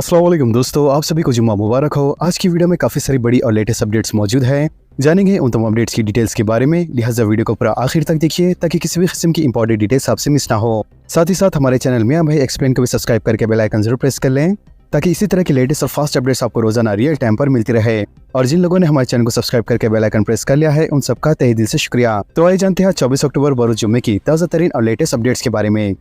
अस्सलाम वालेकुम दोस्तों, आप सभी को जुम्मा मुबारक हो। आज की वीडियो में काफ़ी सारी बड़ी और लेटेस्ट अपडेट्स मौजूद हैं। जानेंगे उन तमाम अपडेट्स की डिटेल्स के बारे में, लिहाजा वीडियो को पूरा आखिर तक देखिए ताकि किसी भी किस्म की इंपॉर्टेंट डिटेल्स आपसे मिस ना हो। साथ ही साथ हमारे चैनल मियां भाई एक्सप्लेन को भी सब्सक्राइब करके बेल आइकन जरूर प्रेस कर लें ताकि इसी तरह की लेटेस्ट और फास्ट अपडेट्स आपको रोजाना रियल टाइम पर मिलती रहे। और जिन लोगों ने हमारे चैनल को सब्सक्राइब करके बेल आइकन प्रेस कर लिया है उन सबका तहे दिल से शुक्रिया। तो आइए जानते हैं 24 अक्टूबर बरोज जुम्मे की ताज़ा तरीन और लेटेस्ट अपडेट्स के बारे में।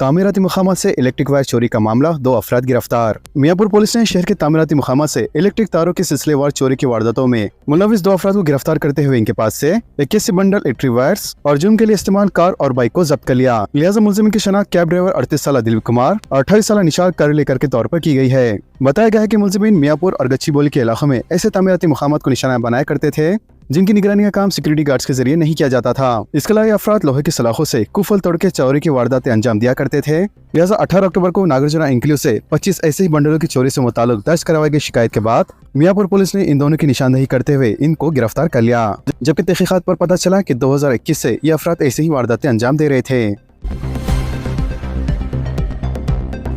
तामीराती मकामात से इलेक्ट्रिक वायर चोरी का मामला, 2 अफराद गिरफ्तार। मियाँपुर पुलिस ने शहर के तामीराती मकामात से इलेक्ट्रिक तारों की सिलसिलेवार चोरी की वारदातों में मुलविस 2 अफराद को गिरफ्तार करते हुए इनके पास से 81 बंडल इलेक्ट्रिक वायर्स और जुर्म के लिए इस्तेमाल कार और बाइक को जब्त कर लिया। लिहाजा मुलजिम की शनाख्त कैब ड्राइवर 38 साल दिलीप कुमार और 28 साल निशार कर लेकर के तौर पर की गई है। बताया गया है कि मुलजिमीन मियाँपुर और गच्ची के इलाकों में ऐसे तामीराती मकामात को निशाना बनाया करते थे जिनकी निगरानी का काम सिक्योरिटी गार्ड्स के जरिए नहीं किया जाता था। इसके अलावा अफराद लोहे की सलाखों से कुफल तोड़ के चोरी की वारदातें अंजाम दिया करते थे। लिहाजा 18 अक्टूबर को नागार्जुना एन्क्लेव से 25 ऐसे ही बंडलों की चोरी से मुताल्लिक दर्ज करवाई गई शिकायत के बाद मियाँपुर पुलिस ने इन दोनों की निशानदेही करते हुए इनको गिरफ्तार कर लिया, जबकि तहकीकात पर पता चला कि 2021 से ये अफराद ऐसे ही वारदातें अंजाम दे रहे थे।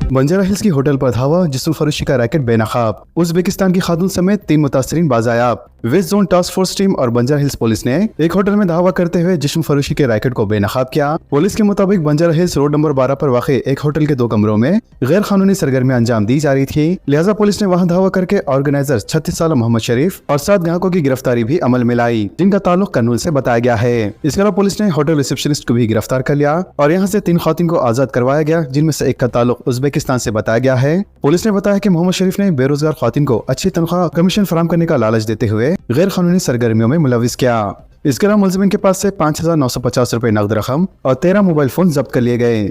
बंजारा हिल्स की होटल पर धावा, जिस्म फरोशी का रैकेट बेनकाब। उज़्बेकिस्तान की खातून समेत 3 मुतासरीन बाज़ायाब। West zone task force team और बंजारा हिल्स पुलिस ने एक होटल में धावा करते हुए जिस्म फरोशी के रैकेट को बेनकाब किया। पुलिस के मुताबिक बंजारा हिल्स रोड नंबर 12 पर वाक़े एक होटल के 2 कमरों में गैर कानूनी सरगर्मियां अंजाम दी जा रही थी। लिहाजा पुलिस ने वहां धावा करके ऑर्गेनाइजर 36 साल मोहम्मद शरीफ और 7 ग्राहकों की गिरफ्तारी भी अमल में लाई, जिनका ताल्लुक कर्नूल से बताया गया है। इसके अलावा पुलिस ने होटल रिसेप्शनिस्ट को भी गिरफ्तार कर लिया और यहाँ से 3 खातून को आजाद करवाया गया, जिनमें से एक का ताल्लुक उज़्बेकिस्तान से बताया गया है। पुलिस ने बताया कि मोहम्मद शरीफ ने बेरोजगार खातून को अच्छी तनख्वाह कमीशन फराम करने का लालच देते हुए गैर कानूनी सरगर्मियों में मुलविस किया। इसके अलावा मुलजिम के पास से 5,950 रुपए नकद रकम और 13 मोबाइल फोन जब्त कर लिए गए।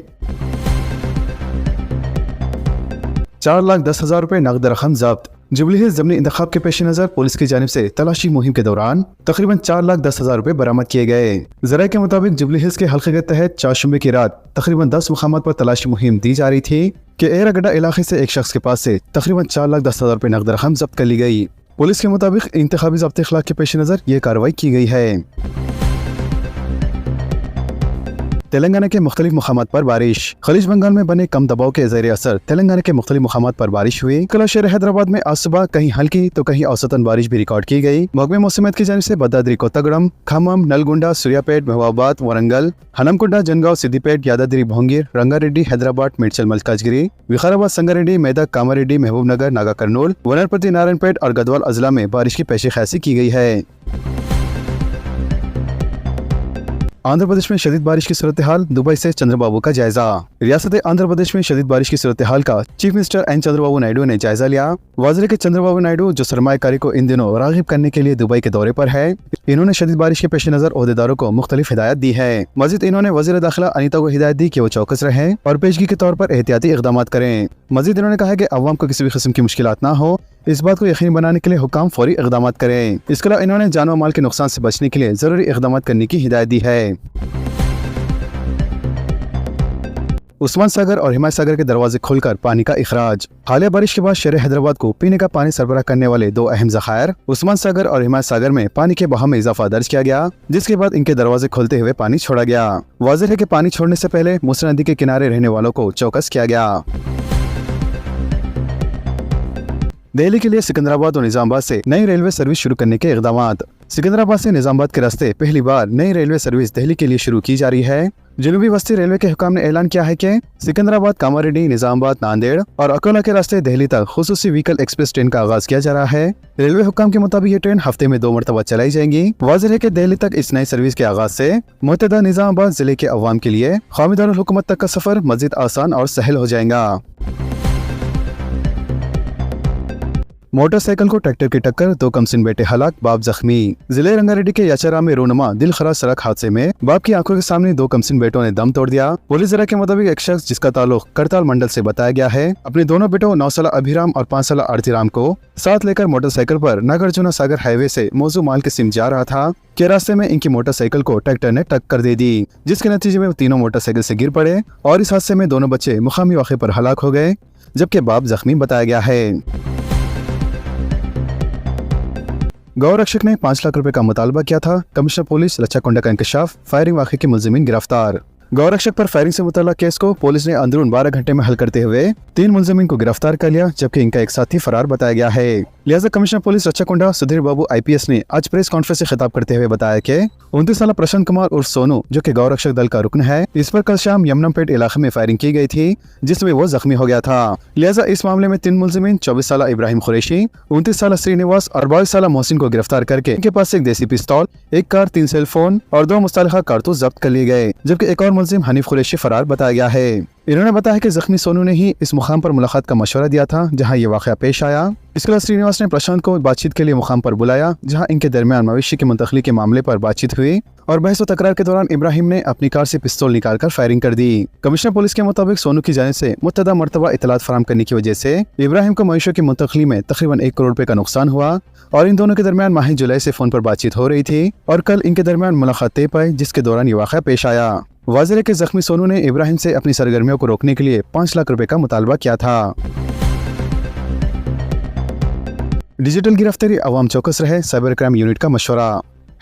4,10,000 रुपए नकद रकम जब्त। जुबली हिल्स ज़मनी इंतखाब के पेश नज़र पुलिस की जानिब से तलाशी मुहिम के दौरान तकरीबन 4,10,000 रुपए बरामद किए गए। ज़राए के मुताबिक जुबली हिल्स के हल्के के तहत चारशंबे की रात तकरीबन 10 मकामात पर तलाशी मुहिम दी जा रही थी कि एरागड्डा इलाके से एक शख्स के पास से तकरीबन 4,10,000 रुपए नकद रकम जब्त कर ली गई। पुलिस के मुताबिक इंतखाबी ज़ब्त इखलाक के पेश नज़र ये कार्रवाई की गई है। तेलंगाना के मुख्तलिफ मुकामात पर बारिश। खलीज बंगाल में बने कम दबाव के ज़ेर असर तेलंगाना के मुख्तलिफ मुकामात पर बारिश हुई। कल शहर हैदराबाद में आज सुबह कहीं हल्की तो कहीं औसतन बारिश भी रिकॉर्ड की गई। महकमे मौसमियात की जानिब से भद्राद्री, कोत्तागुडम, खम्मम, नलगुंडा, सूर्यापेट, महबूबाबाद, वरंगल, हनमकुंडा, जनगांव, सिद्दीपेट, यादाद्री, भोंगीर, रंगारेड्डी, हैदराबाद, मेड्चल, मल्काजगिरी, विकाराबाद, संगारेड्डी, मेदक, कामारेड्डी, महबूबनगर, नागा कर्नूल, वनरपति, नारायणपेट और गदवाल अजला में बारिश की पेशेखासी की गई है। आंध्र प्रदेश में शदीद बारिश की सूरत हाल, दुबई से चंद्रबाबू का जायजा। रियासत आंध्र प्रदेश में शदीद बारिश की सूरत हाल का chief minister N Chandrababu Naidu ने जायजा लिया। वाज़ेह के चंद्रबाबू नायडू जो सरमायाकारी को इन दिनों राग़िब करने के लिए दुबई के दौरे पर है, इन्होंने शदीद बारिश के पेश नज़र ओहदेदारों को मुख्तलिफ हिदायत दी है। मजीद इन्होंने वज़ीर दाखिला अनीता को हिदायत दी कि वो चौकस रहें और पेशगी के तौर पर एहतियाती इक़दामात करें। मजीद इन्होंने कहा कि अवाम को किसी भी किस्म की मुश्किलात ना हो, इस बात को यकीनी बनाने के लिए हुकाम फौरी इक़दामात करें। इसके अलावा इन्होंने जान व माल के नुकसान से बचने के लिए ज़रूरी इक़दामात करने की हिदायत दी है। उस्मान सागर और हिमायत सागर के दरवाजे खोलकर पानी का इखराज। हालिया बारिश के बाद शहर हैदराबाद को पीने का पानी सरबराह करने वाले 2 अहम ज़खायर उस्मान सागर और हिमायत सागर में पानी के बहाव में इजाफा दर्ज किया गया, जिसके बाद इनके दरवाजे खोलते हुए पानी छोड़ा गया। वाज़ेह है कि पानी छोड़ने से पहले मूसी नदी के किनारे रहने वालों को चौकस किया गया। दिल्ली के लिए सिकंदराबाद और निजामाबाद से नई रेलवे सर्विस शुरू करने के इक़दामात। सिकंदराबाद से निजामाबाद के रास्ते पहली बार नई रेलवे सर्विस दिल्ली के लिए शुरू की जा रही है। जनूबी वस्ती रेलवे के हुकाम ने ऐलान किया है कि सिकंदराबाद, कामारेड्डी, निजामाबाद, नांदेड़ और अकोला के रास्ते दिल्ली तक खुसूसी व्हीकल एक्सप्रेस ट्रेन का आगाज किया जा रहा है। रेलवे हुकाम के मुताबिक ये ट्रेन हफ्ते में 2 मरतबा चलाई जाएंगी। वाज़ेह है कि दिल्ली तक इस नई सर्विस के आगाज से मुतहदा निजामाबाद जिले के अवाम के लिए क़ौमी दारुल हुकूमत तक का सफर मजीद आसान और सहल हो जाएगा। मोटरसाइकिल को ट्रैक्टर की टक्कर, 2 कमसिन बेटे हलाक, बाप जख्मी। जिले रंगारेड्डी के याचारा में रोनुमा दिल खराज सड़क हादसे में बाप की आंखों के सामने 2 कमसिन बेटों ने दम तोड़ दिया। पुलिस जरा के मुताबिक एक शख्स जिसका ताल्लुक करताल मंडल से बताया गया है, अपने दोनों बेटों 9 साल अभिराम और 5 साल आरतीराम को साथ लेकर मोटरसाइकिल पर नागार्जुना सागर हाईवे से मौजू माल के सिम जा रहा था के रास्ते में इनकी मोटरसाइकिल को ट्रैक्टर ने टक्कर दे दी, जिसके नतीजे में तीनों मोटरसाइकिल से गिर पड़े और इस हादसे में दोनों बच्चे मुकामी वाक़े पर हलाक हो गए, जबकि बाप जख्मी बताया गया है। गौ रक्षक ने 5 लाख रुपए का मुतालबा किया था। कमिश्नर पुलिस लच्छाकुंडा का इंकशाफ, फायरिंग वाक़े के मुलजिमीन गिरफ्तार। गौरक्षक पर फायरिंग से मुतल्लक केस को पुलिस ने अंदरून 12 घंटे में हल करते हुए 3 मुलजिमीन को गिरफ्तार कर लिया, जबकि इनका एक साथी फरार बताया गया है। लिहाजा कमिश्नर पुलिस रच्चाकुंडा सुधीर बाबू IPS ने आज प्रेस कॉन्फ्रेंस से खिताब करते हुए बताया कि 29 साल प्रशांत कुमार उर्फ सोनू, जो कि गौरक्षक दल का रुकन है, इस पर कल शाम यमुनापेट इलाके में फायरिंग की गई थी, जिसमें वो जख्मी हो गया था। लिहाजा इस मामले में 3 मुलजिमीन 24 साल इब्राहिम कुरैशी, 29 साल श्रीनिवास और 22 साल मोहसिन को गिरफ्तार करके इनके पास से एक देसी पिस्तौल, एक कार, 3 सेल फोन और 2 मुस्तलका कारतूस जब्त कर लिए गए, जबकि एक और मुलजिम हनीफ कुरैशी फरार बताया गया है। इन्होंने बताया कि जख्मी सोनू ने ही इस मुकाम पर मुलाकात का मशवरा दिया था जहां ये वाकया पेश आया। इसके बाद श्रीनिवास ने प्रशांत को बातचीत के लिए मुकाम पर बुलाया, जहां इनके दरमियान मवेशी की मुंतकली के मामले पर बातचीत हुई और बहस व तकरार के दौरान इब्राहिम ने अपनी कार से पिस्तौल निकालकर फायरिंग कर दी। कमिश्नर पुलिस के मुताबिक सोनू की जानिब से मुत्तदा मरतबा इतलात फराहम करने की वजह से इब्राहिम को मवेशियों की मुंतकली में तकरीबन 1 करोड़ रुपए का नुकसान हुआ और इन दोनों के दरमियान माह जुलाई से फोन पर बातचीत हो रही थी और कल इनके दरमियान मुलाकात तय पाई, जिसके दौरान ये वाकया पेश आया। वाज़ेह है कि जख्मी सोनू ने इब्राहिम से अपनी सरगर्मियों को रोकने के लिए 5 लाख रुपए का मुतालबा किया था। डिजिटल गिरफ्तारी अवाम चौकस रहे, साइबर क्राइम यूनिट का मशवरा।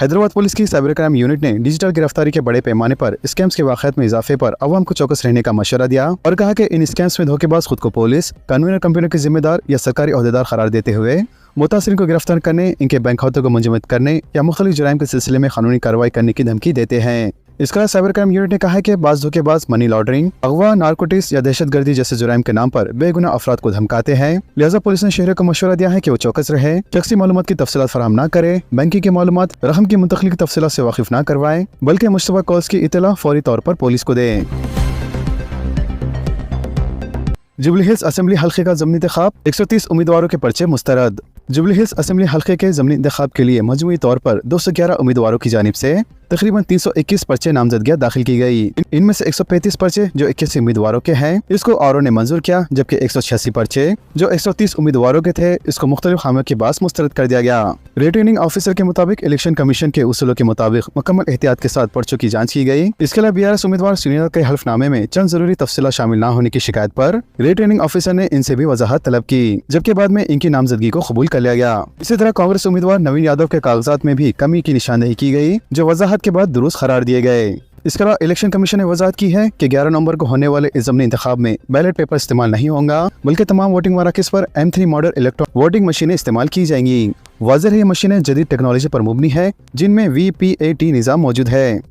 हैदराबाद पुलिस की साइबर क्राइम यूनिट ने डिजिटल गिरफ्तारी के बड़े पैमाने पर स्कैम्स के वाक़यात में इजाफे पर अवाम को चौकस रहने का मशवरा दिया और कहा कि इन स्कैम्स में धोखेबाज खुद को पुलिस, कन्वीनर कंपनियों के जिम्मेदार या सरकारी ओहदेदार करार देते हुए मुतासिरीन को गिरफ्तार करने, इनके बैंक खातों को मुंजमद करने या मुख्तलिफ जुराइम के सिलसिले में कानूनी कार्रवाई करने की धमकी देते हैं। इसके अलावा साइबर क्राइम यूनिट ने कहा है कि बाज धोखेबाज मनी लॉन्ड्रिंग, अगवा, नारकोटिक्स या दहशतगर्दी जैसे जुराइम के नाम पर बेगुनाह अफराद को धमकाते हैं। लिहाजा पुलिस ने शहरियों को मशवरा दिया है कि वो चौकस रहे, शख्सी मालूमात की तफसीलात फराहम न करे, बैंकिंग की मालूमात, रकम की मुंतकली की तफसीलात से वाकिफ न करवाएं, बल्कि मुश्तबा कॉल्स की इत्तला फौरी तौर पर पुलिस को दें। जुबली हिल्स असेंबली हल्के का ज़मीनी इंतखाब, 130 उम्मीदवारों के पर्चे मुस्तरद। जुबली हिल्स असेंबली हल्के के ज़मीनी इंतखाब के लिए मजमूई तौर पर 211 उम्मीदवारों की जानिब से तकरीबन 321 पर्चे नामजदगियां दाखिल की गई। इनमें से 135 पर्चे जो 81 उम्मीदवारों के हैं, इसको औरों ने मंजूर किया, जबकि 186 पर्चे जो 130 उम्मीदवारों के थे, इसको मुख्तलिफ खामियों के बास मुस्तरद कर दिया गया। रिटर्निंग ऑफिसर के मुताबिक इलेक्शन कमीशन के उसूलों के मुताबिक मुकम्मल एहतियात के साथ पर्चों की जाँच की गई। इसके अलावा BRS उम्मीदवार सुनील के हल्फनामे में चंद जरूरी तफसीलात शामिल न होने की शिकायत पर रिटर्निंग ऑफिसर ने इनसे भी वजाहत तलब की, जबकि बाद में इनकी नामजदगी को कबूल कर लिया गया। इसी तरह कांग्रेस उम्मीदवार नवीन यादव के कागजात में भी कमी की निशानदेही की गई, जो वजाहत के बाद दुरुस्त करार दिए गए। इसके अलावा इलेक्शन कमीशन ने वजाहत की है कि 11 नवंबर को होने वाले इस ज़मीनी इंतखाब में बैलेट पेपर इस्तेमाल नहीं होगा, बल्कि तमाम वोटिंग मराकज़ पर M3 मॉडल इलेक्ट्रॉनिक वोटिंग मशीनें इस्तेमाल की जाएंगी। वाज़ेह है ये मशीनें जदीद टेक्नोलॉजी पर मुबनी है, जिनमें VPAT निज़ाम मौजूद है।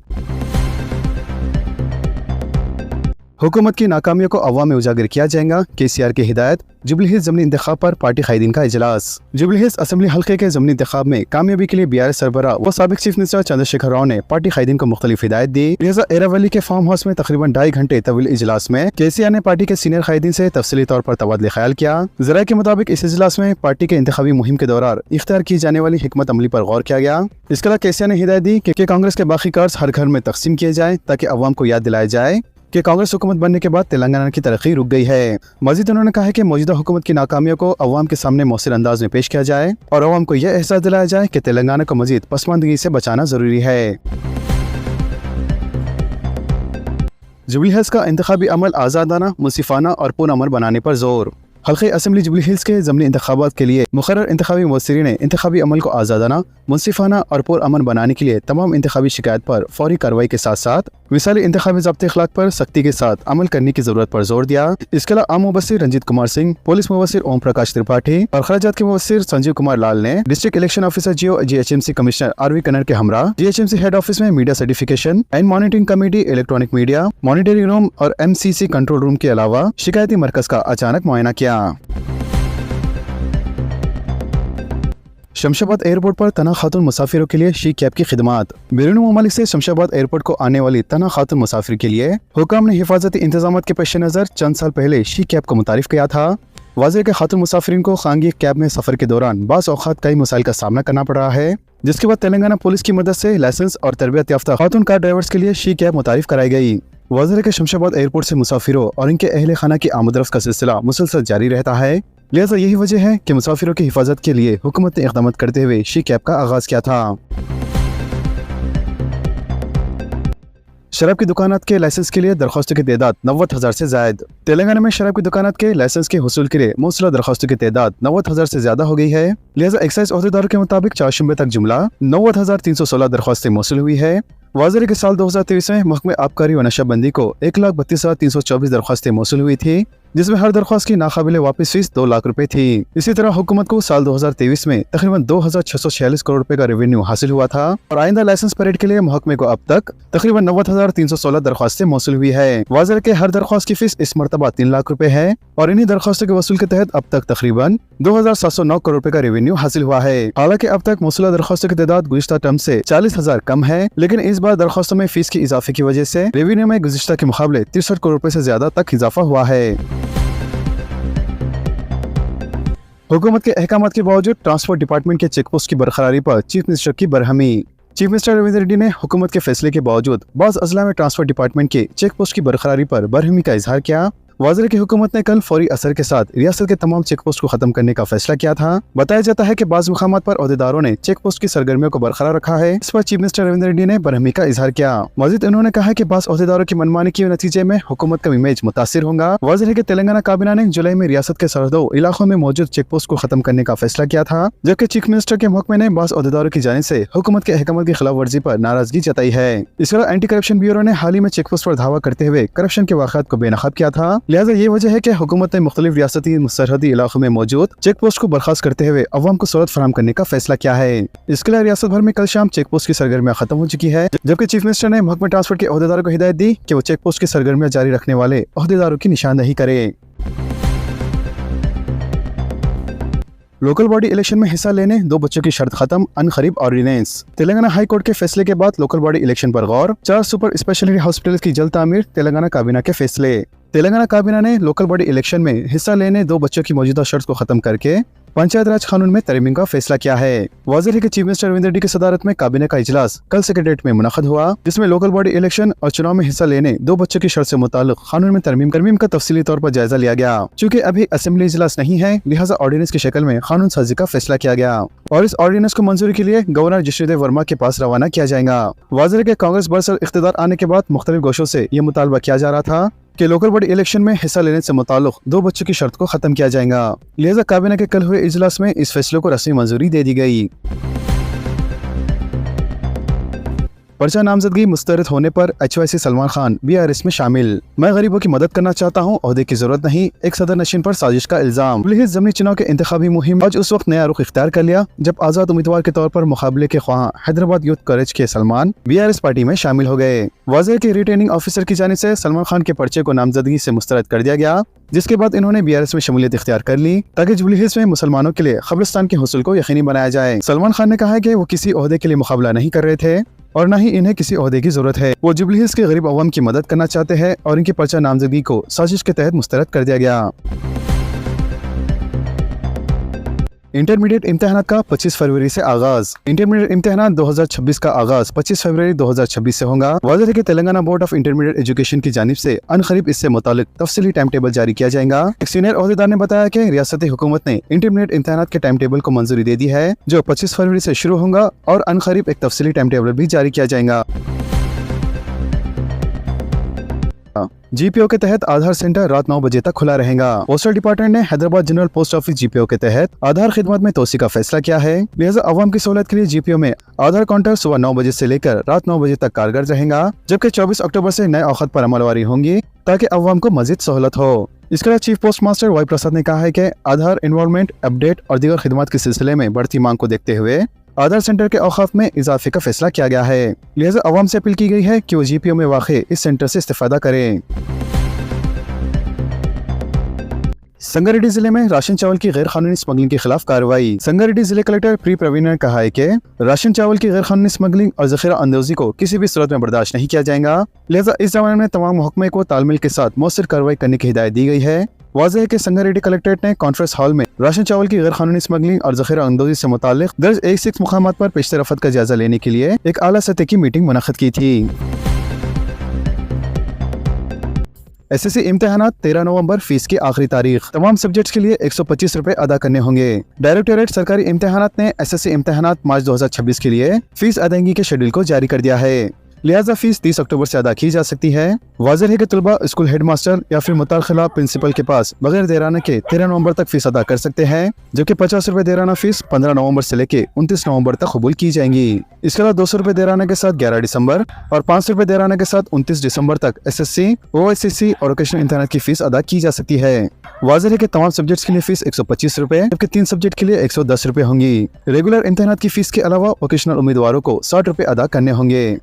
हुकूमत की नाकामियों को अवाम में उजागर किया जाएगा, KCR की हिदायत। जुबली हिल्स ज़मीनी इंतखाब पर पार्टी कायदीन का इजलास। जुबली हिल्स असेंबली हल्के के ज़मीनी इंतखाब में कामयाबी के लिए BRS सरबराह व साबिक चीफ मिनिस्टर चंद्रशेखर राव ने पार्टी कायदीन को मुख्तलिफ हिदायत दी। लिहाजा एरावली के फार्म हाउस में तकरीबन 2.5 घंटे तवील इजलास में KCR ने पार्टी के सीनियर कायदीन से तफसीली तौर पर तबादले ख्याल किया। ज़राए के मुताबिक इस इजलास में पार्टी के इंतखाबी मुहिम के दौरान इख्तियार की जाने वाली हिकमत अमली पर गौर किया गया। इसके अलावा KCR ने हिदायत दी कि कांग्रेस के बाकी कार्ड्स हर घर में तकसीम किए जाए, ताकि अवाम को याद दिलाया जाए कि कांग्रेस हुकूमत बनने के बाद तेलंगाना की तरक्की रुक गई है। मजीद उन्होंने कहा है कि मौजूदा हुकूमत की नाकामियों को अवाम के सामने मौसर अंदाज में पेश किया जाए और अवाम को यह एहसास दिलाया जाए कि तेलंगाना को मजीद पसमानदगी से बचाना जरूरी है। जुबली हिल्स का इंतखाबी अमल आज़ादाना, मुंसिफाना और पुरअमन बनाने पर जोर। हल्के असेंबली जुबली हिल्स के ज़मीनी इंतखाबात के लिए मुकर्रर इंतखाबी मुबस्सिरीन ने इंतखाबी अमल को आज़ादाना, मुंसिफाना और पुरअमन बनाने के लिए तमाम इंतखाबी शिकायत पर फौरी कार्रवाई के साथ साथ मिसाली इंतखाबी ज़ाब्ते अखलाक पर सख्ती के साथ अमल करने की जरूरत पर जोर दिया। इसके अलावा आम मुबस्सिर रंजीत कुमार सिंह, पुलिस मुबस्सिर ओम प्रकाश त्रिपाठी और खराजात के मुबस्सिर संजीव कुमार लाल ने डिस्ट्रिक्ट इलेक्शन ऑफिसर जियो GHMC कमिश्नर RV कन्नड़ के हमरा GHMC हेड ऑफिस में media certification and monitoring committee, electronic media monitoring room और MCC कंट्रोल रूम के अलावा शिकायती मरकज का अचानक मुआयना किया। शमशाबाद एयरपोर्ट पर तना खातून मुसाफिरों के लिए शी कैब की खिदमात। बैरून ममालिक से शमशाबाद एयरपोर्ट को आने वाली तना खातून मुसाफिर के लिए हुकाम ने हिफाजती इंतजाम के पेश नज़र चंद साल पहले शी कैब को मुतारिफ किया था। वाज़ेह के खातून मुसाफिरीन को खानगी कैब में सफर के दौरान बाज़ औक़ात कई मसाइल का सामना करना पड़ रहा है, जिसके बाद तेलंगाना पुलिस की मदद से लाइसेंस और तरबियत याफ्ता खातून कार ड्राइवर्स के लिए शी कैब मुतारिफ कराई गई। वाज़ेह के शमशाबाद एयरपोर्ट से मुसाफिरों और इनके अहले खाना की आमद-रफ्त का सिलसिला मुसलसल जारी रहता है। लिहाजा यही वजह है कि मुसाफिरों की हिफाजत के लिए हुकूमत ने इक़दाम करते हुए शी कैब का आगाज किया था। शराब की दुकानात के लाइसेंस के लिए दरख्वास्तों की तादाद 90,000 से ज्यादा। तेलंगाना में शराब की दुकानात के लाइसेंस के हुसूल के लिए मौसूला दरख्वास्तों की तादाद 90,000 से ज्यादा हो गई है। लिहाजा एक्साइज अहदेदारों के मुताबिक 4 शुबे तक जुमला 90,316 दरख्वास्तें मौसूल हुई है। वाज़ेह के साल 2023 में महकमे आबकारी व नशाबंदी को 1,32,324 दरख्वास्तें मौसूल हुई थी, जिसमें हर दरख्वास्त की नाकाबिले वापस फीस 2 लाख रुपए थी। इसी तरह हुकूमत को साल 2023 में तकरीबन 2,646 करोड़ रुपए का रेवेन्यू हासिल हुआ था और आइंदा लाइसेंस परेड के लिए महकमे को अब तक तकरीबन 90,316 दरख्वास्तें मौसूल हुई है। वाज़ेह के हर दरख्वास्त की फीस इस मरतबा 3 लाख रुपए है और इन्हीं दरख्वास्तों के वसूल के तहत अब तक तकरीबन 2,709 करोड़ रुपए का रेवेन्यू हासिल हुआ है। हालांकि अब तक मौसूला दरख्वास्तों की तादाद गुज़िश्ता टर्म से 40,000 कम है, लेकिन इस बार दरख्वास्तों में फीस की इजाफे की वजह से रेवेन्यू में गुज़िश्ता के मुकाबले 63 करोड़ रुपए से ज्यादा तक इजाफा हुआ है। हुकूमत के अहकामात के बावजूद ट्रांसपोर्ट डिपार्टमेंट के चेक पोस्ट की बरकरारी पर चीफ मिनिस्टर की बरहमी। चीफ मिनिस्टर रविंद्र रेड्डी ने हुकूमत के फैसले के बावजूद बाज़ अजला में ट्रांसपोर्ट डिपार्टमेंट के चेक पोस्ट की बरकरारी पर बरहमी का इजहार किया। वाज़ेह की हुकूमत ने कल फौरी असर के साथ रियासत के तमाम चेक पोस्ट को खत्म करने का फैसला किया था। बताया जाता है कि बाज़ मुकामात पर ओहदेदारों ने चेक पोस्ट की सरगर्मियों को बरकरार रखा है। इस पर चीफ मिनिस्टर रविंद्र रेड्डी ने बरहमी का इजहार किया। मजीद उन्होंने कहा कि बाज़ ओहदेदारों की मनमानी के नतीजे में हुकूमत का इमेज मुतासिर होगा। वाज़ेह के तेलंगाना काबीना ने जुलाई में रियासत के सरहदों इलाकों में मौजूद चेक पोस्ट को खत्म करने का फैसला किया था, जबकि चीफ मिनिस्टर के महकमे ने बाज़ ओहदेदारों की जानिब से हुकूमत के अहकाम की खिलाफ वर्जी पर नाराजगी जताई है। इस तरह एंटी करप्शन ब्यूरो ने हाल ही में चेक पोस्ट पर धावा करते हुए करप्शन के वाक़यात को बेनकाब किया था। लिहाजा ये वजह है कि हुकूमत ने मुख्तलिफ रियासती सरहदी इलाकों में मौजूद चेक पोस्ट को बर्खास्त करते हुए अवाम को सहूलत फराहम करने का फैसला किया है। इसके लिए रियासत भर में कल शाम चेक पोस्ट की सरगर्मियां खत्म हो चुकी है, जबकि चीफ मिनिस्टर ने महकमे ट्रांसपोर्ट के ओहदेदारों को हिदायत दी कि वो चेक पोस्ट की सरगर्मियां जारी रखने वाले ओहदेदारों की निशानदेही करें। लोकल बॉडी इलेक्शन में हिस्सा लेने 2 बच्चों की शर्त खत्म, अनकरीब ऑर्डिनेंस। तेलंगाना हाई कोर्ट के फैसले के बाद लोकल बॉडी इलेक्शन पर गौर, 4 सुपर स्पेशलिटी हॉस्पिटल की जल्द तामीर, तेलंगाना काबीना के फैसले। तेलंगाना काबीना ने लोकल बॉडी इलेक्शन में हिस्सा लेने 2 बच्चों की मौजूदा शर्त को खत्म करके पंचायत राज कानून में तरमीम का फैसला किया है। वाज़ेह के चीफ मिनिस्टर रविंद्र रेड्डी की सदारत में काबीना का इजलास कल सेक्रेटेरिएट में मुनक़द हुआ, जिसमें लोकल बॉडी इलेक्शन और चुनाव में हिस्सा लेने 2 बच्चों की शर्त से मुताल्लिक़ कानून में तरमीम का तफसीली तौर पर जायजा लिया गया। चूँकि अभी असेंबली इजलास नहीं है, लिहाजा ऑर्डिनेंस की शक्ल में कानून साजी का फैसला किया गया और इस ऑर्डिनेंस को मंजूरी के लिए गवर्नर जिश्रीदेव वर्मा के पास रवाना किया जाएगा। वाज़ेह के कांग्रेस बरसर इख्तिदार आने के बाद मुख्तलिफ गोशों से ये मुतालबा किया जा रहा था कि लोकल बॉडी इलेक्शन में हिस्सा लेने से मुताल्लिक़ 2 बच्चों की शर्त को खत्म किया जाएगा। लिहाजा काबीना के कल हुए इजलास में इस फैसले को रस्मी मंजूरी दे दी गई। पर्चा नामजदगी मुस्तरद होने पर HYC सलमान खान BRS में शामिल। मैं गरीबों की मदद करना चाहता हूं, ओहदे की जरूरत नहीं, एक सदर नशीन पर साजिश का इल्जाम। पुलिस ज़मीनी चुनाव के इंतखाबी मुहिम आज उस वक्त नया रुख इख्तियार कर लिया जब आज़ाद उम्मीदवार के तौर पर मुकाबले के ख्वाह हैदराबाद यूथ कॉलेज के सलमान BRS पार्टी में शामिल हो गए। वाज़ेह के रिटर्निंग ऑफिसर की जानिब से सलमान खान के पर्चे को नामजदगी से मुस्तरद कर दिया गया, जिसके बाद इन्होंने BRS में शमूलियत इख्तियार कर ली ताकि जुबली हिल्स में मुसलमानों के लिए कब्रिस्तान के हुसूल को यकीनी बनाया जाए। सलमान खान ने कहा है कि वो किसी ओहदे के लिए मुकाबला नहीं कर रहे थे और न ही इन्हें किसी ओहदे की जरूरत है। वो जुबली हिल्स के गरीब अवाम की मदद करना चाहते हैं और इनकी पर्चा नामजदगी को साजिश के तहत मुस्तरद कर दिया गया। इंटरमीडिएट इम्तिहानात का 25 फरवरी से आगाज। इंटरमीडिएट इम्तिहानात 2026 का आगाज 25 फरवरी 2026 से होगा। वाज़ेह के Telangana board of intermediate education की जानिब से अनकरीब इससे मुतालिक तफसीली टाइम टेबल जारी किया जाएगा। एक सीनियर ओहदेदार ने बताया कि रियासती हुकूमत ने इंटरमीडिएट इम्तिहानात के टाइम टेबल को मंजूरी दे दी है, जो 25 फरवरी से शुरू होगा और अनकरीब एक तफसीली टाइम टेबल भी जारी किया जाएगा। GPO के तहत आधार सेंटर रात 9 बजे तक खुला रहेगा। पोस्टल डिपार्टमेंट ने Hyderabad general post office GPO के तहत आधार खिदमत में तोसी का फैसला किया है। लिहाजा अवाम की सहूलत के लिए GPO में आधार काउंटर सुबह 9 बजे से लेकर रात 9 बजे तक कारगर रहेगा, जबकि 24 अक्टूबर से नए औक़ात पर अमलवारी होंगी ताकि अवाम को मजीद सहूलत हो। इसके अलावा चीफ पोस्ट मास्टर वाई प्रसाद ने कहा है कि आधार इन्वॉल्वमेंट, अपडेट और दीगर खिदमत के सिलसिले में बढ़ती मांग को देखते हुए आधार सेंटर के औकाफ में इजाफे का फैसला किया गया है। लिहाजा अवाम से अपील की गई है कि वो GPO में वाक़े इस सेंटर से इस्तेफादा करें। संगारेड्डी जिले में राशन चावल की गैर कानूनी स्मगलिंग के खिलाफ कार्रवाई। संगारेड्डी जिले कलेक्टर प्री प्रवीण ने कहा है कि राशन चावल की गैर कानूनी स्मगलिंग और जखीरा अंदोजी को किसी भी सूरत में बर्दाश्त नहीं किया जाएगा। लिहाजा इस जमाने में तमाम महकमे को तालमेल के साथ मौसर कार्रवाई करने की हिदायत दी गई है। वाज़ेह के संगारेड्डी कलेक्ट्रेट ने कॉन्फ्रेंस हॉल में राशन चावल की गैर कानूनी स्मगलिंग और जखीरा अंदोजी से मुताल्लिक दर्ज 106 मुकामात पर पेशरफत का जायजा लेने के लिए एक आला सतह की मीटिंग मुनक़्क़द की थी। SSC इम्तिहानात 13 नवंबर फीस की आखिरी तारीख। तमाम सब्जेक्ट्स के लिए 125 रुपए अदा करने होंगे। डायरेक्टोरेट सरकारी इम्तिहानात ने SSC इम्तिहानात मार्च 2026 के लिए फीस अदायगी के शेड्यूल को जारी कर दिया है। लिहाजा फीस 30 अक्टूबर से अदा की जा सकती है। वाज़ेह है कि तलबा स्कूल हेडमास्टर या फिर मुतलखिला प्रिंसिपल के पास बगैर देराना के 13 नवंबर तक फीस अदा कर सकते हैं, जबकि 50 रुपए देराना फीस 15 नवंबर से लेके 29 नवंबर तक कबूल की जाएंगी। इसके अलावा 200 रुपए देराना के साथ 11 दिसंबर और 500 रुपए देराना के साथ 29 दिसंबर तक SSC, OSCC और वोकेशनल इंटरनेट की फीस अदा की जा सकती है। वाज़ेह है कि तमाम सब्जेक्ट्स के लिए फीस 125 रुपए जबकि 3 सब्जेक्ट के लिए 110 रुपए होंगी। रेगुलर इंटरनेट की फीस के अलावा वोकेशनल उम्मीदवारों को 60 रुपए अदा करने होंगे।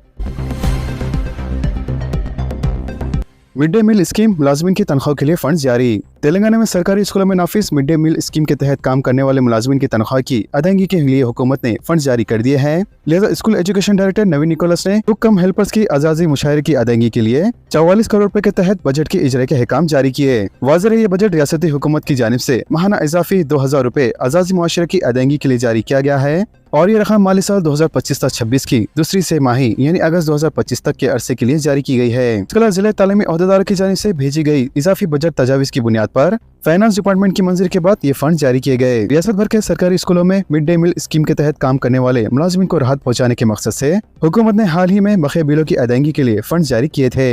मिड डे मील स्कीम मुलाजमीन की तनख्वाह के लिए फंड जारी। तेलंगाना में सरकारी स्कूलों में नाफिज मिड डे मील स्कीम के तहत काम करने वाले मुलाजमीन की तनख्वाह की अदायगी के लिए हुकूमत ने फंड जारी कर दिए हैं। लिहाजा स्कूल एजुकेशन डायरेक्टर नवीन निकोलस ने कुक कम हेल्पर्स की आजादी मुशायरे की अदायगी के लिए 44 करोड़ रुपए के तहत बजट के इजरा के अहकाम जारी किए। वाज़ेह है ये बजट रियासती हुकूमत की जानिब से माहाना इजाफी 2000 रुपए आजादी मुआशरे की अदायगी के लिए जारी किया गया है और ये रकम माली साल 2025-26 की दूसरी से माही यानी अगस्त 2025 तक के अरसे के लिए जारी की गई है। इसके अलावा जिला तालीमी ओहदेदारों की जानिब से भेजी गई इजाफी बजट तजावीज की बुनियाद पर फाइनेंस डिपार्टमेंट की मंजूरी के बाद ये फंड जारी किए गए। रियासत भर के सरकारी स्कूलों में मिड डे मील स्कीम के तहत काम करने वाले मुलाजिमीन को राहत पहुँचाने के मकसद से हुकूमत ने हाल ही में बकाया बिलों की अदायगी के लिए फंड जारी किए थे।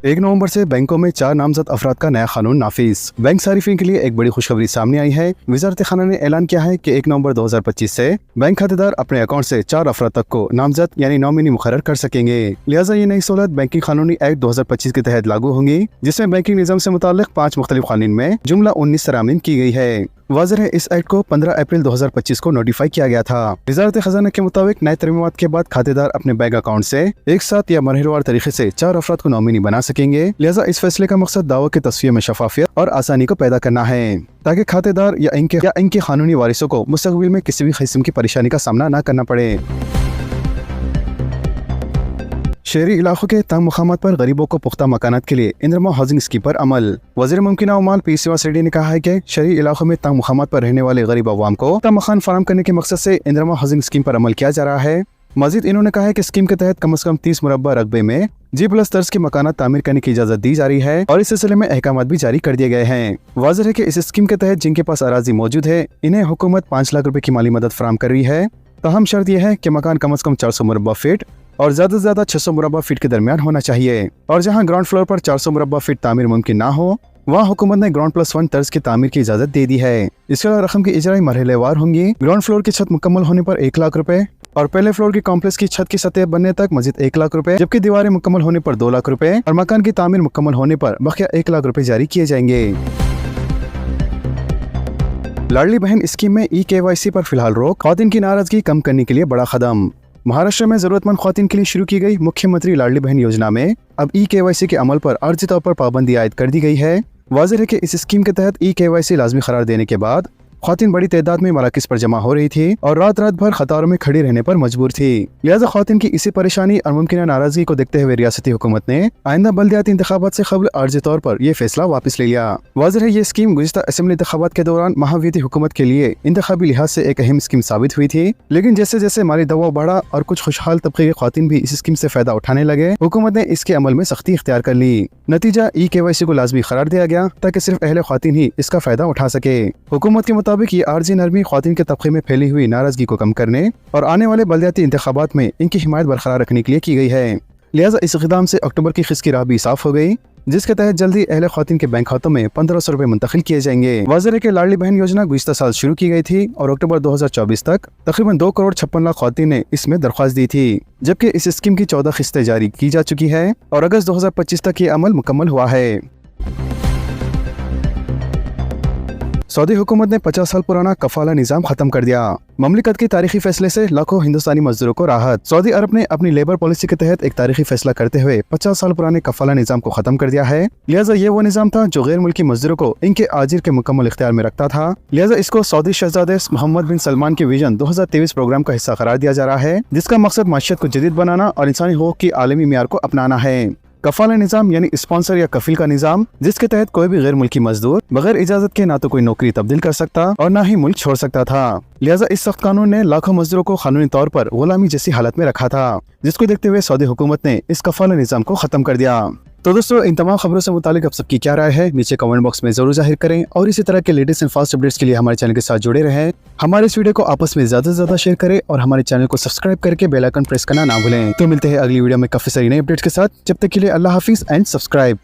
1 नवंबर से बैंकों में 4 नामजद अफराद का नया कानून नाफिज। बैंक सारिफिन के लिए एक बड़ी खुशखबरी सामने आई है। वजारत खाना ने ऐलान किया है कि 1 नवंबर 2025 से बैंक खातेदार अपने अकाउंट से 4 अफराद तक को नामजद यानी नॉमिनी मुकर्रर कर सकेंगे। लिहाजा ये नई सहूलत बैंकिंग कानूनी एक्ट 2025 के तहत लागू होंगी, जिसमें बैंकिंग निज़ाम से मुताल्लिक 5 मुख्तलिफ कानून में जुमला 19 तरामीम की गई है। वाज़ेह है इस एक्ट को 15 अप्रैल 2025 को नोटिफाई किया गया था। वजारत खजाना के मुताबिक नए तरमीमात के बाद खातेदार अपने बैंक अकाउंट से एक साथ या मरहलेवार तरीके से 4 अफराद को नॉमिनी बना सकेंगे। लिहाजा इस फैसले का मकसद दावों के तस्वीर में शफाफियत और आसानी को पैदा करना है ताकि खातेदार या इनके कानूनी वारिसों को मुस्तकबिल में किसी भी किस्म की परेशानी का सामना न करना पड़े। शहरी इलाकों के तंग मुकामात पर गरीबों को पुख्ता मकानात के लिए इंदिरा हाउसिंग स्कीम पर अमल। वज़ीर मुमकिन अमाल पी श्रीनिवास रेड्डी ने कहा है कि शहरी इलाकों में तंग मुकामात पर रहने वाले गरीब अवाम को पुख्ता मकान फराहम करने के मकसद से इंदिरा हाउसिंग स्कीम पर अमल किया जा रहा है। मजीद इन्होंने कहा है कि स्कीम के तहत कम से कम 30 मुरब्बा रकबे में G+ तर्ज के मकानात तामीर करने की इजाजत दी जा रही है और इस सिलसिले में अहकामात भी जारी कर दिए गए हैं। वाज़ेह है कि इस स्कीम के तहत जिनके पास अराजी मौजूद है इन्हें हुकूमत 5 लाख रुपए की माली मदद फराहम कर रही है। तहम शर्त यह है कि मकान कम से कम 400 मुरब्बा फीट और ज्यादा से ज्यादा 600 मुरब्बा फीट के दरमियान होना चाहिए और जहां ग्राउंड फ्लोर पर 400 मुरब्बा फीट तामीर मुमकिन ना हो वहाँ हुकूमत ने ग्राउंड +1 तर्ज की तामीर की इजाजत दे दी है। इसके अलावा रकम की इजराई मरहलेवार होंगी। ग्राउंड फ्लोर की छत मुकम्मल होने पर 1 लाख रुपए और पहले फ्लोर की कॉम्प्लेक्स की छत की सतह बनने तक मजीद 1 लाख रुपए, जबकि दीवारें मुकम्मल होने पर 2 लाख रुपए और मकान की तामीर मुकम्मल होने पर बकिया 1 लाख रुपए जारी किए जाएंगे। लाडली बहन स्कीम में EKYC पर फिलहाल रोक, खवातीन की नाराजगी कम करने के लिए बड़ा कदम। महाराष्ट्र में जरूरतमंद खवातीन के लिए शुरू की गई मुख्यमंत्री लाडली बहन योजना में अब EKYC के अमल पर आर्जी तौर पर पाबंदी आयद कर दी गई है। वाज़ेह है कि इस स्कीम के तहत EKYC लाजमी करार देने के बाद खवातीन बड़ी तादाद में मराकज़ पर जमा हो रही थी और रात भर कतारों में खड़ी रहने पर मजबूर थी। लिहाजा खवातीन की इसी परेशानी और मुमकिन नाराजगी को देखते हुए रियासती हुकूमत ने आइंदा बल्दियाती इंतखाबात से कबल आर्जी तौर पर यह फैसला वापस ले लिया। वाज़ेह है ये स्कीम गुज़िश्ता असेंबली इंतखाबात के दौरान महावियती हुकूमत के लिए इंतखाबी लिहाज से एक अहम स्कीम साबित हुई थी, लेकिन जैसे जैसे माली दबाव बढ़ा और कुछ खुशहाल तबके के खवातीन भी इस स्कीम से फायदा उठाने लगे, हुकूमत ने इसके अमल में सख्ती इख्तियार कर ली। नतीजा EKYC को लाजमी करार दिया गया ताकि सिर्फ अहले खवातीन ही इसका फायदा उठा सके। हुकूमत के मुताबिक ये आर्जी नरमी खवातीन के तबके में फैली हुई नाराजगी को कम करने और आने वाले बल्दियाती इंतखाबात में इनकी हिमायत बरकरार रखने के लिए की गई है। लिहाजा इस इक़दाम से अक्टूबर की खिस की राह भी साफ हो गई, जिसके तहत जल्दी अहले खवातीन के बैंक खातों में 1500 रुपए मुंतकिल किए जाएंगे। वाज़ेह है कि लाडली बहन योजना गुज़िश्ता साल शुरू की गई थी और अक्टूबर 2024 तक तकरीबन 2 करोड़ 56 लाख खवातीन ने इसमें दरख्वास्त दी थी, जबकि इस स्कीम की 14 किस्तें जारी की जा चुकी है और अगस्त 2025 तक ये अमल मुकम्मल हुआ है। सऊदी हुकूमत ने 50 साल पुराना कफाला निज़ाम खत्म कर दिया। ममलिकत के तारीखी फैसले से लाखों हिंदुस्तानी मजदूरों को राहत। सऊदी अरब ने अपनी लेबर पॉलिसी के तहत एक तारीखी फैसला करते हुए 50 साल पुराने कफाला निज़ाम को खत्म कर दिया है। लिहाजा ये वो निज़ाम था जो गैर मुल्की मजदूरों को इनके आजिर के मुकम्मल इख्तियार में रखता था। लिहाजा इसको सऊदी शहजादे मोहम्मद बिन सलमान के विजन 2023 प्रोग्राम का हिस्सा करार दिया जा रहा है, जिसका मकसद माशियत को जदीद बनाना और इंसानी हुकूक की आलमी मियार को अपनाना है। कफाला निज़ाम यानी स्पॉन्सर या कफील का निज़ाम, जिसके तहत कोई भी गैर मुल्की मजदूर बगैर इजाजत के ना तो कोई नौकरी तब्दील कर सकता और ना ही मुल्क छोड़ सकता था। लिहाजा इस सख्त कानून ने लाखों मजदूरों को कानूनी तौर पर गुलामी जैसी हालत में रखा था, जिसको देखते हुए सऊदी हुकूमत ने इस कफाला निज़ाम को खत्म कर दिया। तो दोस्तों इन तमाम खबरों से मुतालिक आप सबकी क्या राय है नीचे कमेंट बॉक्स में जरूर जाहिर करें और इसी तरह के लेटेस्ट एंड फास्ट अपडेट्स के लिए हमारे चैनल के साथ जुड़े रहें। हमारे इस वीडियो को आपस में ज्यादा से ज्यादा शेयर करें और हमारे चैनल को सब्सक्राइब करके बेल आइकन प्रेस करना ना भूलें। तो मिलते हैं अगली वीडियो में काफी सारी नई अपडेट्स के साथ। जब तक के लिए अल्लाह हाफिज एंड सब्सक्राइब।